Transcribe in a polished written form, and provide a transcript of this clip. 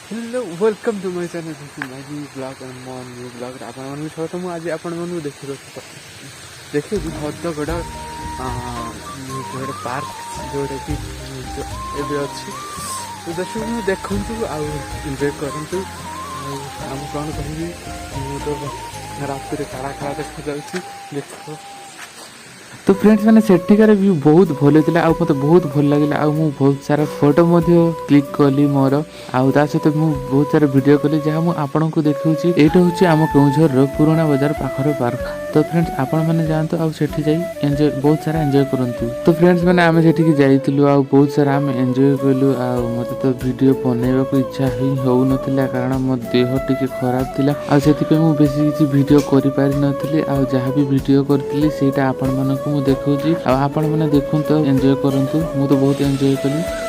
Hello welcome to my channel माजी blog and मो new blog आपण सहित मुझे आज आपण देखिए भद्रगड़ गोटे पार्क जोटा कि अच्छी तो दर्शक देखु आंजय करूँ आम कौन कह तो रात काला काला देखा देख तो फ्रेंड्स मैंने सेठिकार व्यू बहुत भल था आ मत बहुत भल लगे आ बहुत सारा फोटो क्लिक कली मोर आता सहित मुझे बहुत सारा वीडियो कली जहाँ मुझे आपन को देखा यहाँ हूँ आम केउझर पुराणा बाजार पाखर पार्क तो फ्रेंड्स आपण मैंने जातु आठी जा एंजॉय बहुत सारा एंजॉय करूँ तो फ्रेंड्स मैंने आम से जाइलु आ बहुत सारा आम एंजॉय कलु आ मत तो वीडियो बनैवा को इच्छा ही हो ना कारण मो देह टी खराब थी आ बेसी किसी वीडियो कर पारि नी आ जहाँ भी वीडियो करी से आपण मानक देखा आपण मैंने देखु तो एंजॉय करूँ मु तो बहुत एंजॉय कली।